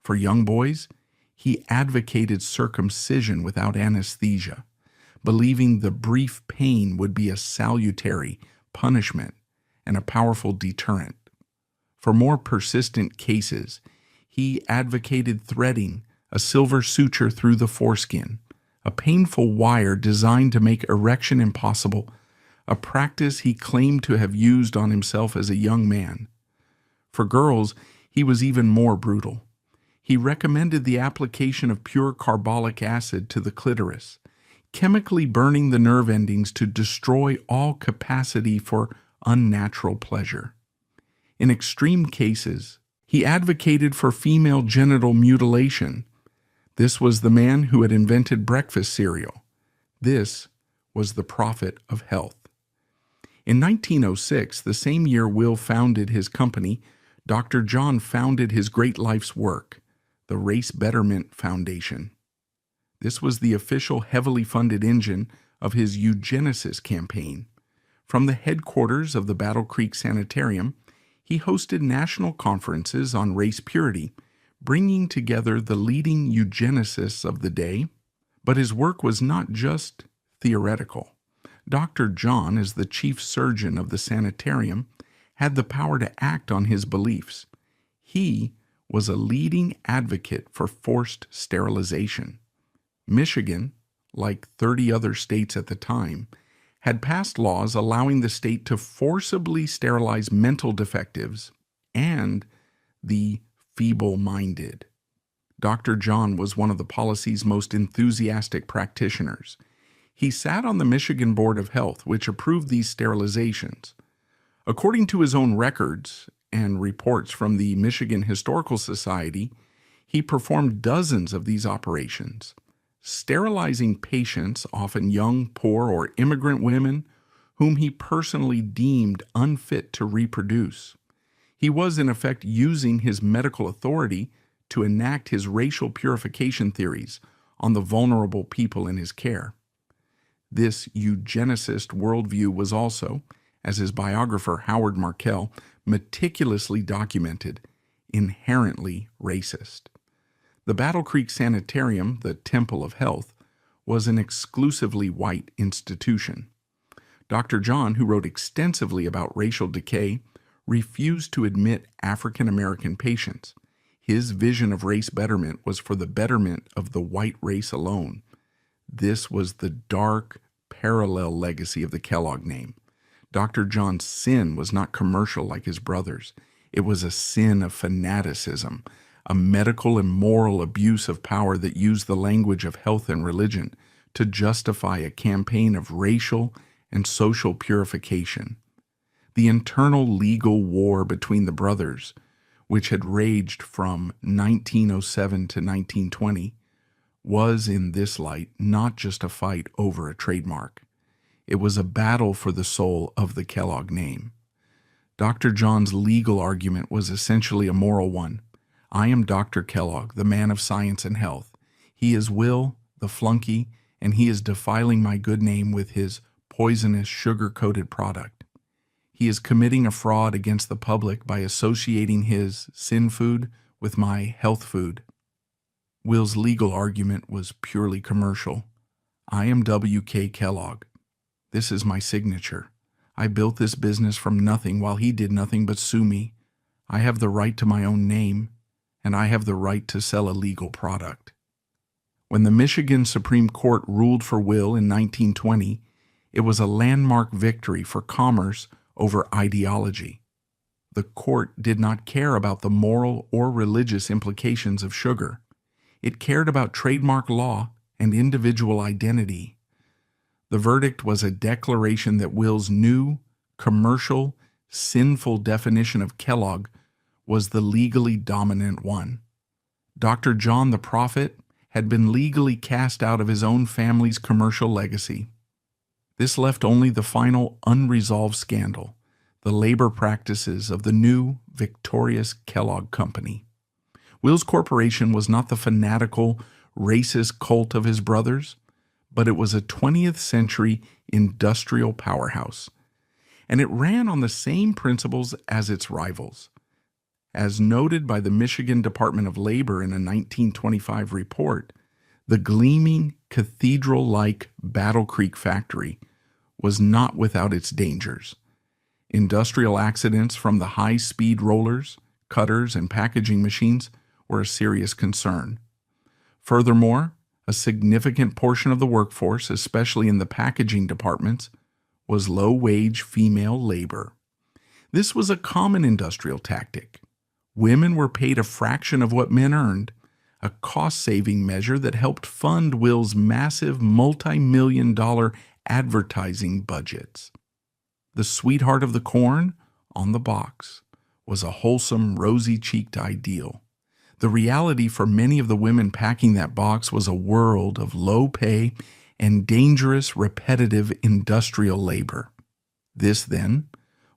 For young boys, he advocated circumcision without anesthesia, believing the brief pain would be a salutary punishment and a powerful deterrent. For more persistent cases, he advocated threading a silver suture through the foreskin, a painful wire designed to make erection impossible, a practice he claimed to have used on himself as a young man. For girls, he was even more brutal. He recommended the application of pure carbolic acid to the clitoris, chemically burning the nerve endings to destroy all capacity for unnatural pleasure. In extreme cases, he advocated for female genital mutilation. This was the man who had invented breakfast cereal. This was the prophet of health. In 1906, the same year Will founded his company, Dr. John founded his great life's work, the Race Betterment Foundation. This was the official heavily funded engine of his eugenicist campaign. From the headquarters of the Battle Creek Sanitarium, he hosted national conferences on race purity, bringing together the leading eugenicists of the day. But his work was not just theoretical. Dr. John, as the chief surgeon of the sanitarium, had the power to act on his beliefs. He was a leading advocate for forced sterilization. Michigan, like 30 other states at the time, had passed laws allowing the state to forcibly sterilize mental defectives and the feeble-minded. Dr. John was one of the policy's most enthusiastic practitioners. He sat on the Michigan Board of Health, which approved these sterilizations. According to his own records and reports from the Michigan Historical Society, he performed dozens of these operations, sterilizing patients, often young, poor, or immigrant women, whom he personally deemed unfit to reproduce. He was, in effect, using his medical authority to enact his racial purification theories on the vulnerable people in his care. This eugenicist worldview was also, as his biographer Howard Markel meticulously documented, inherently racist. The Battle Creek Sanitarium, the Temple of Health, was an exclusively white institution. Dr. John, who wrote extensively about racial decay, refused to admit African American patients. His vision of race betterment was for the betterment of the white race alone. This was the dark, parallel legacy of the Kellogg name. Dr. John's sin was not commercial like his brother's. It was a sin of fanaticism, a medical and moral abuse of power that used the language of health and religion to justify a campaign of racial and social purification. The internal legal war between the brothers, which had raged from 1907 to 1920, was in this light not just a fight over a trademark. It was a battle for the soul of the Kellogg name. Dr. John's legal argument was essentially a moral one. I am Dr. Kellogg, the man of science and health. He is Will, the flunky, and he is defiling my good name with his poisonous, sugar-coated product. He is committing a fraud against the public by associating his sin food with my health food. Will's legal argument was purely commercial. I am W.K. Kellogg. This is my signature. I built this business from nothing while he did nothing but sue me. I have the right to my own name, and I have the right to sell a legal product. When the Michigan Supreme Court ruled for Will in 1920, it was a landmark victory for commerce over ideology. The court did not care about the moral or religious implications of sugar. It cared about trademark law and individual identity. The verdict was a declaration that Will's new, commercial, sinful definition of Kellogg was the legally dominant one. Dr. John the Prophet had been legally cast out of his own family's commercial legacy. This left only the final unresolved scandal, the labor practices of the new, victorious Kellogg Company. Will's corporation was not the fanatical, racist cult of his brothers, but it was a 20th century industrial powerhouse, and it ran on the same principles as its rivals. As noted by the Michigan Department of Labor in a 1925 report, the gleaming, cathedral-like Battle Creek factory was not without its dangers. Industrial accidents from the high-speed rollers, cutters, and packaging machines were a serious concern. Furthermore, a significant portion of the workforce, especially in the packaging departments, was low-wage female labor. This was a common industrial tactic. Women were paid a fraction of what men earned, a cost-saving measure that helped fund Will's massive multi-million-dollar advertising budgets. The sweetheart of the corn on the box was a wholesome, rosy-cheeked ideal. The reality for many of the women packing that box was a world of low pay and dangerous, repetitive industrial labor. This, then,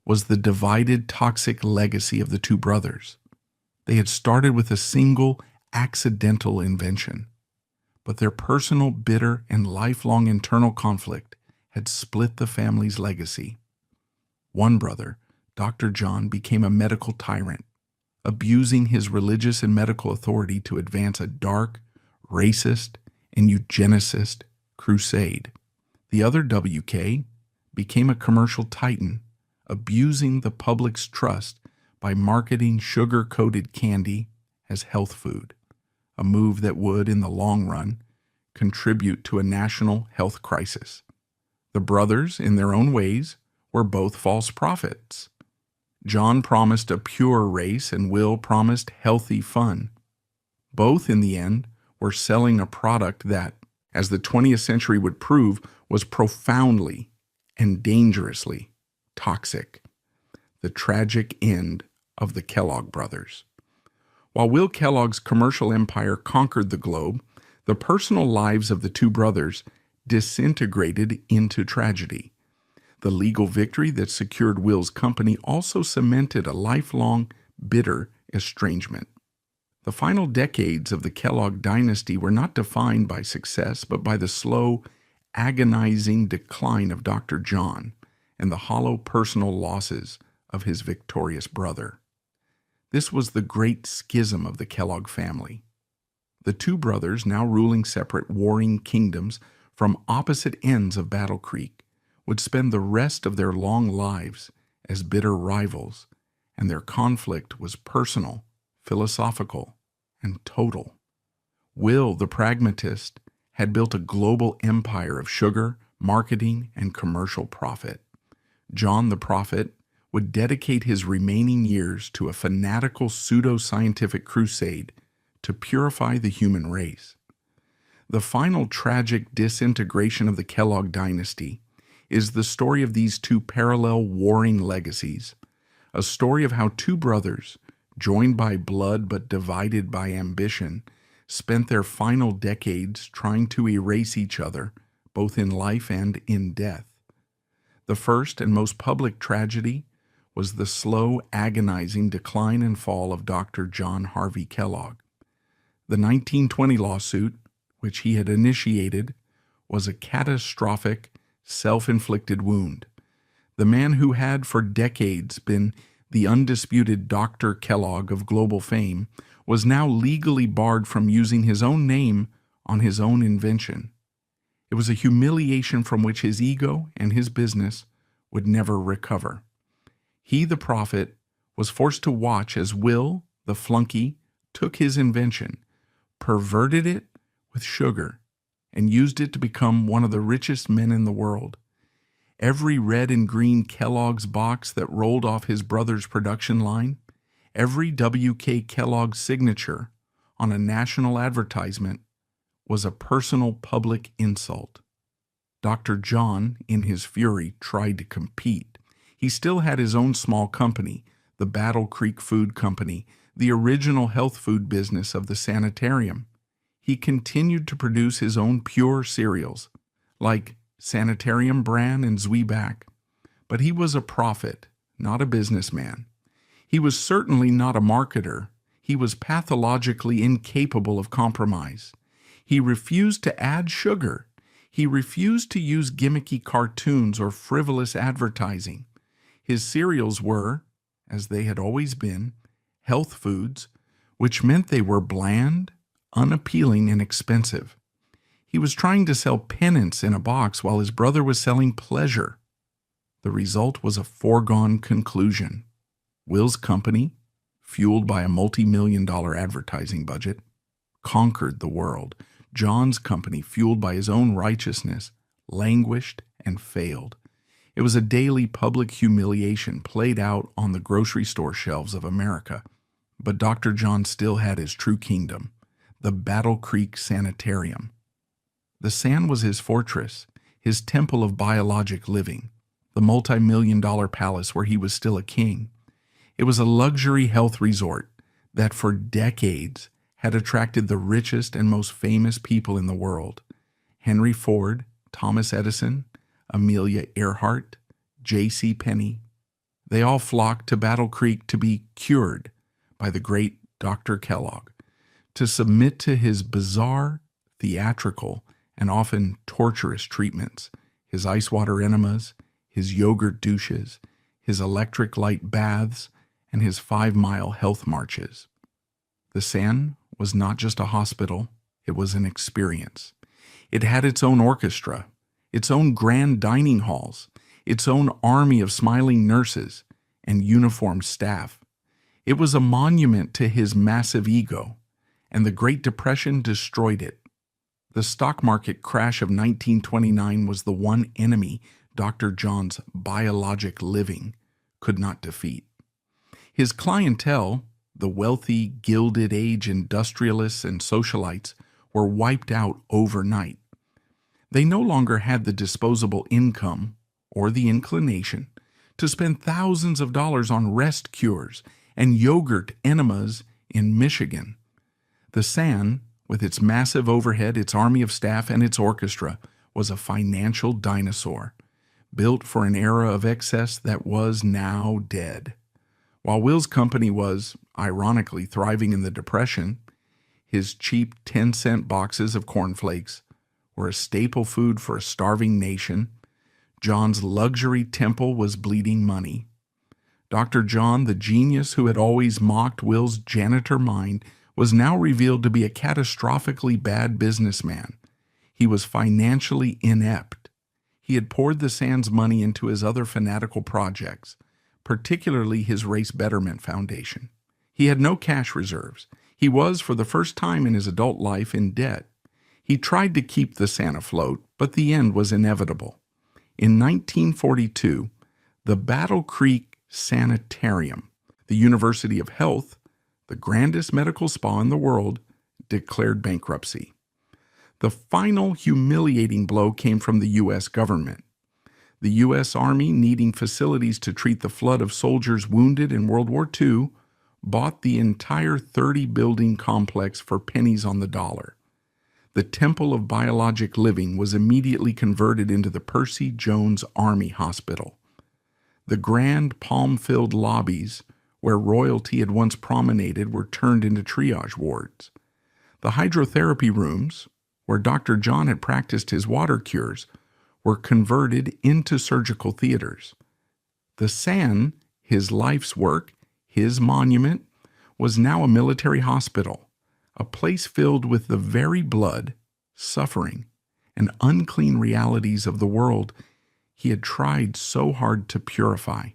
was the divided, toxic legacy of the two brothers. They had started with a single, accidental invention, but their personal, bitter, and lifelong internal conflict had split the family's legacy. One brother, Dr. John, became a medical tyrant, abusing his religious and medical authority to advance a dark, racist, and eugenicist crusade. The other WK became a commercial titan, abusing the public's trust by marketing sugar-coated candy as health food, a move that would, in the long run, contribute to a national health crisis. The brothers, in their own ways, were both false prophets. John promised a pure race and Will promised healthy fun. Both, in the end, were selling a product that, as the 20th century would prove, was profoundly and dangerously toxic. The tragic end of the Kellogg brothers. While Will Kellogg's commercial empire conquered the globe, the personal lives of the two brothers disintegrated into tragedy. The legal victory that secured Will's company also cemented a lifelong, bitter estrangement. The final decades of the Kellogg dynasty were not defined by success, but by the slow, agonizing decline of Dr. John and the hollow personal losses of his victorious brother. This was the great schism of the Kellogg family. The two brothers, now ruling separate warring kingdoms from opposite ends of Battle Creek, would spend the rest of their long lives as bitter rivals, and their conflict was personal, philosophical, and total. Will, the pragmatist, had built a global empire of sugar, marketing, and commercial profit. John, the prophet, would dedicate his remaining years to a fanatical pseudo-scientific crusade to purify the human race. The final tragic disintegration of the Kellogg dynasty is the story of these two parallel warring legacies, a story of how two brothers, joined by blood but divided by ambition, spent their final decades trying to erase each other, both in life and in death. The first and most public tragedy was the slow, agonizing decline and fall of Dr. John Harvey Kellogg. The 1920 lawsuit, which he had initiated, was a catastrophic, self-inflicted wound. The man who had for decades been the undisputed Dr. Kellogg of global fame was now legally barred from using his own name on his own invention. It was a humiliation from which his ego and his business would never recover. He, the prophet, was forced to watch as Will, the flunky, took his invention, perverted it with sugar, and used it to become one of the richest men in the world. Every red and green Kellogg's box that rolled off his brother's production line, every W.K. Kellogg signature on a national advertisement was a personal public insult. Dr. John, in his fury, tried to compete. He still had his own small company, the Battle Creek Food Company, the original health food business of the sanitarium. He continued to produce his own pure cereals, like Sanitarium Bran and Zwieback, but he was a prophet, not a businessman. He was certainly not a marketer. He was pathologically incapable of compromise. He refused to add sugar. He refused to use gimmicky cartoons or frivolous advertising. His cereals were, as they had always been, health foods, which meant they were bland, unappealing, and expensive. He was trying to sell penance in a box while his brother was selling pleasure. The result was a foregone conclusion. Will's company, fueled by a multi-million-dollar advertising budget, conquered the world. John's company, fueled by his own righteousness, languished and failed. It was a daily public humiliation played out on the grocery store shelves of America. But Dr. John still had his true kingdom, the Battle Creek Sanitarium. The San was his fortress, his temple of biologic living, the multi-million-dollar palace where he was still a king. It was a luxury health resort that for decades had attracted the richest and most famous people in the world: Henry Ford, Thomas Edison, Amelia Earhart, J.C. Penney. They all flocked to Battle Creek to be cured by the great Dr. Kellogg, to submit to his bizarre, theatrical, and often torturous treatments, his ice water enemas, his yogurt douches, his electric light baths, and his 5-mile health marches. The San was not just a hospital, it was an experience. It had its own orchestra, its own grand dining halls, its own army of smiling nurses and uniformed staff. It was a monument to his massive ego, and the Great Depression destroyed it. The stock market crash of 1929 was the one enemy Dr. John's biologic living could not defeat. His clientele, the wealthy Gilded Age industrialists and socialites, were wiped out overnight. They no longer had the disposable income or the inclination to spend thousands of dollars on rest cures and yogurt enemas in Michigan. The San, with its massive overhead, its army of staff, and its orchestra, was a financial dinosaur. built for an era of excess that was now dead. While Will's company was, ironically, thriving in the Depression, his cheap 10-cent boxes of cornflakes were a staple food for a starving nation. John's luxury temple was bleeding money. Dr. John, the genius who had always mocked Will's janitor mind, was now revealed to be a catastrophically bad businessman. He was financially inept. He had poured the Sands' money into his other fanatical projects, particularly his Race Betterment Foundation. He had no cash reserves. He was, for the first time in his adult life, in debt. He tried to keep the San afloat, but the end was inevitable. In 1942, the Battle Creek Sanitarium, the University of Health, the grandest medical spa in the world, declared bankruptcy. The final humiliating blow came from the U.S. government. The U.S. Army, needing facilities to treat the flood of soldiers wounded in World War II, bought the entire 30-building complex for pennies on the dollar. The Temple of Biologic Living was immediately converted into the Percy Jones Army Hospital. The grand palm-filled lobbies where royalty had once promenaded were turned into triage wards. The hydrotherapy rooms, where Dr. John had practiced his water cures, were converted into surgical theaters. The San, his life's work, his monument, was now a military hospital, a place filled with the very blood, suffering, and unclean realities of the world he had tried so hard to purify.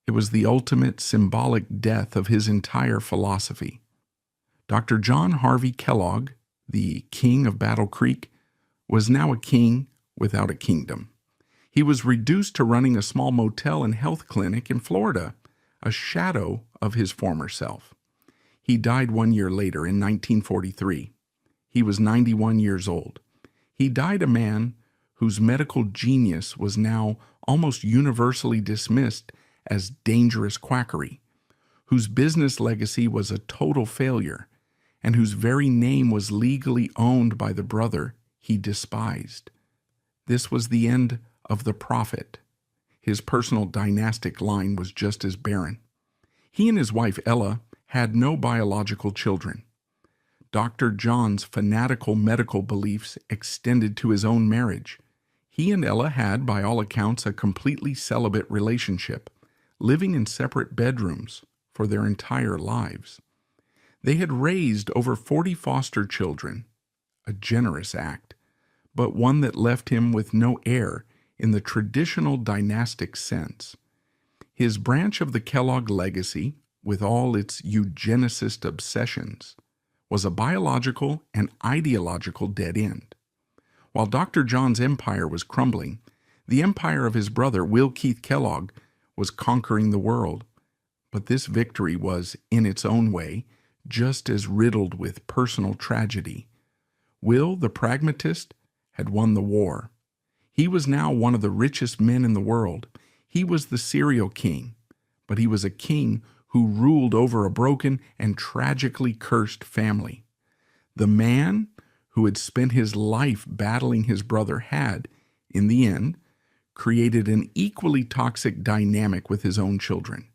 It was the ultimate symbolic death of his entire philosophy. Dr. John Harvey Kellogg, the king of Battle Creek, was now a king without a kingdom. He was reduced to running a small motel and health clinic in Florida, a shadow of his former self. He died 1 year later in 1943. He was 91 years old. He died a man whose medical genius was now almost universally dismissed as dangerous quackery, whose business legacy was a total failure, and whose very name was legally owned by the brother he despised. This was the end of the prophet. His personal dynastic line was just as barren. He and his wife Ella had no biological children. Dr. John's fanatical medical beliefs extended to his own marriage. He and Ella had, by all accounts, a completely celibate relationship, living in separate bedrooms for their entire lives. They had raised over 40 foster children, a generous act, but one that left him with no heir in the traditional dynastic sense. His branch of the Kellogg legacy, with all its eugenicist obsessions, was a biological and ideological dead end. While Dr. John's empire was crumbling, the empire of his brother, Will Keith Kellogg, was conquering the world. But this victory was, in its own way, just as riddled with personal tragedy. Will, the pragmatist, had won the war. He was now one of the richest men in the world. He was the serial king, but he was a king who ruled over a broken and tragically cursed family. The man who had spent his life battling his brother had, in the end, created an equally toxic dynamic with his own children.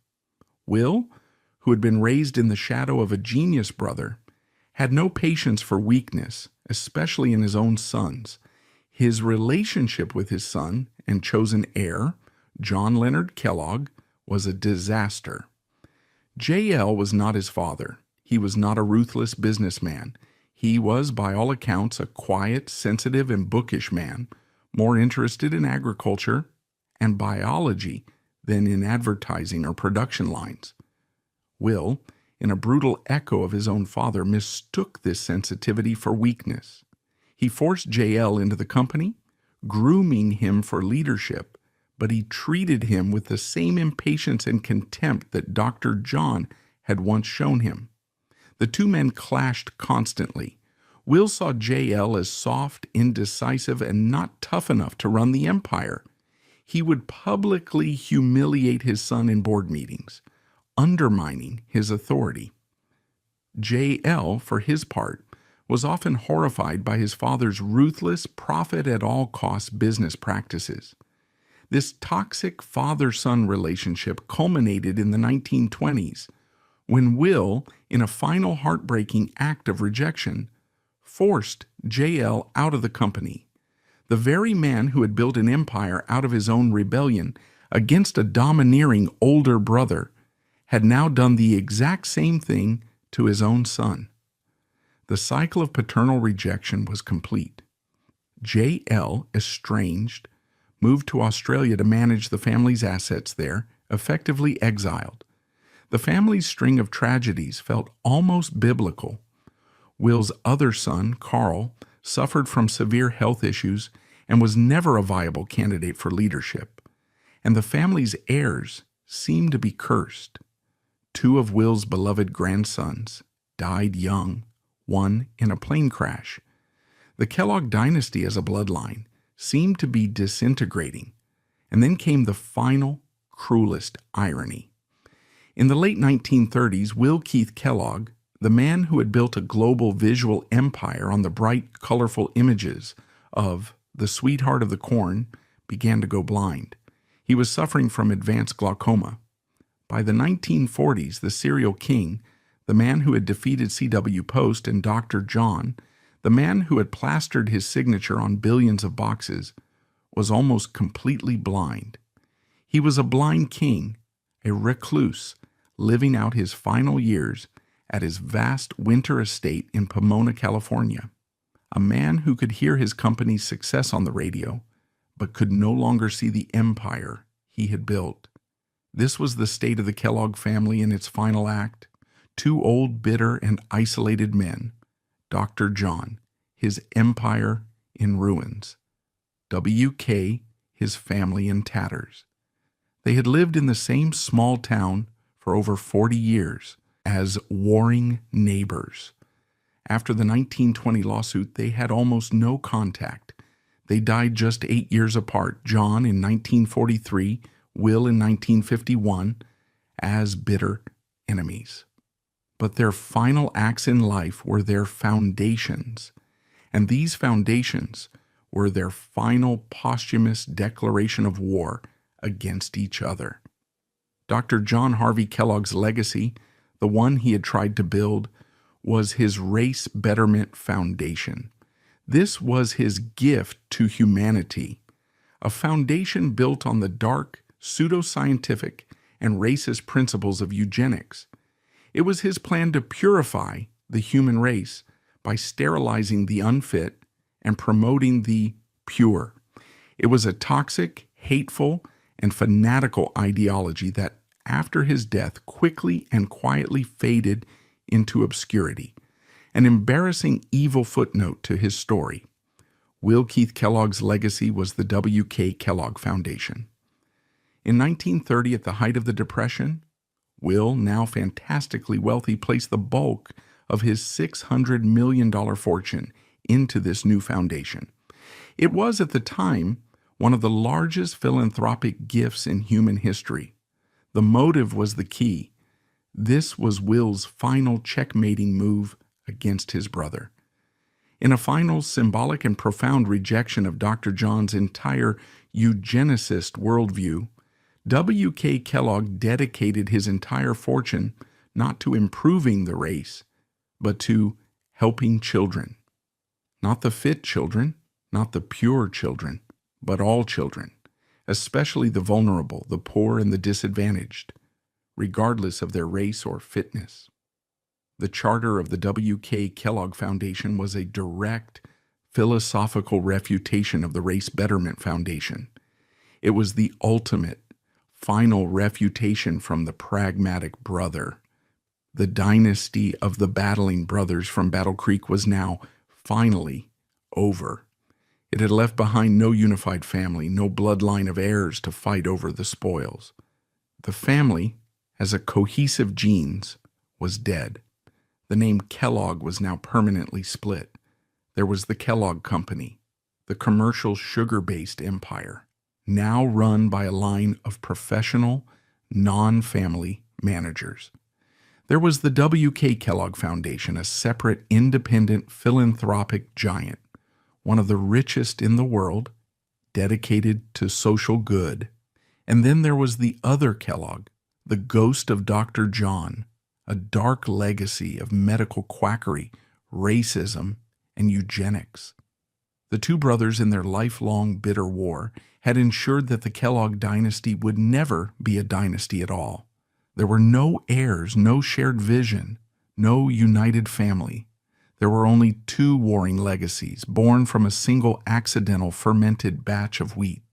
Will, who had been raised in the shadow of a genius brother, had no patience for weakness, especially in his own sons. His relationship with his son and chosen heir, John Leonard Kellogg, was a disaster. J.L. was not his father. He was not a ruthless businessman. He was, by all accounts, a quiet, sensitive, and bookish man, more interested in agriculture and biology than in advertising or production lines. Will, in a brutal echo of his own father, mistook this sensitivity for weakness. He forced J.L. into the company, grooming him for leadership, but he treated him with the same impatience and contempt that Dr. John had once shown him. The two men clashed constantly. Will saw J.L. as soft, indecisive, and not tough enough to run the empire. He would publicly humiliate his son in board meetings, undermining his authority. J.L., for his part, was often horrified by his father's ruthless, profit-at-all-costs business practices. This toxic father-son relationship culminated in the 1920s when Will, in a final heartbreaking act of rejection, forced JL out of the company. The very man who had built an empire out of his own rebellion against a domineering older brother had now done the exact same thing to his own son. The cycle of paternal rejection was complete. JL, estranged, moved to Australia to manage the family's assets there, effectively exiled. The family's string of tragedies felt almost biblical. Will's other son, Carl, suffered from severe health issues and was never a viable candidate for leadership. And the family's heirs seemed to be cursed. Two of Will's beloved grandsons died young, one in a plane crash. The Kellogg dynasty as a bloodline seemed to be disintegrating. And then came the final, cruelest irony. In the late 1930s, Will Keith Kellogg, the man who had built a global visual empire on the bright, colorful images of the sweetheart of the corn, began to go blind. He was suffering from advanced glaucoma. By the 1940s, the serial king, the man who had defeated C.W. Post and Dr. John, the man who had plastered his signature on billions of boxes, was almost completely blind. He was a blind king, a recluse, living out his final years at his vast winter estate in Pomona, California. A man who could hear his company's success on the radio, but could no longer see the empire he had built. This was the state of the Kellogg family in its final act. Two old, bitter, and isolated men. Dr. John, his empire in ruins. W.K., his family in tatters. They had lived in the same small town for over 40 years as warring neighbors. After the 1920 lawsuit, they had almost no contact. They died just 8 years apart, John in 1943, Will in 1951, as bitter enemies. But their final acts in life were their foundations, and these foundations were their final posthumous declaration of war against each other. Dr. John Harvey Kellogg's legacy, the one he had tried to build, was his Race Betterment Foundation. This was his gift to humanity, a foundation built on the dark, pseudoscientific, and racist principles of eugenics. It was his plan to purify the human race by sterilizing the unfit and promoting the pure. It was a toxic, hateful, and fanatical ideology that, after his death, quickly and quietly faded into obscurity, an embarrassing evil footnote to his story. Will Keith Kellogg's legacy was the W.K. Kellogg Foundation. In 1930, at the height of the Depression, Will, now fantastically wealthy, placed the bulk of his $600 million fortune into this new foundation. It was, at the time, one of the largest philanthropic gifts in human history. The motive was the key. This was Will's final checkmating move against his brother. In a final symbolic and profound rejection of Dr. John's entire eugenicist worldview, W.K. Kellogg dedicated his entire fortune not to improving the race, but to helping children. Not the fit children, not the pure children, but all children, especially the vulnerable, the poor, and the disadvantaged, regardless of their race or fitness. The charter of the W.K. Kellogg Foundation was a direct, philosophical refutation of the Race Betterment Foundation. It was the ultimate, final refutation from the pragmatic brother. The dynasty of the battling brothers from Battle Creek was now, finally, over. It had left behind no unified family, no bloodline of heirs to fight over the spoils. The family, as a cohesive genes, was dead. The name Kellogg was now permanently split. There was the Kellogg Company, the commercial sugar-based empire, now run by a line of professional, non-family managers. There was the W.K. Kellogg Foundation, a separate, independent, philanthropic giant, one of the richest in the world, dedicated to social good. And then there was the other Kellogg, the ghost of Dr. John, a dark legacy of medical quackery, racism, and eugenics. The two brothers, in their lifelong bitter war, had ensured that the Kellogg dynasty would never be a dynasty at all. There were no heirs, no shared vision, no united family. There were only two warring legacies, born from a single accidental fermented batch of wheat.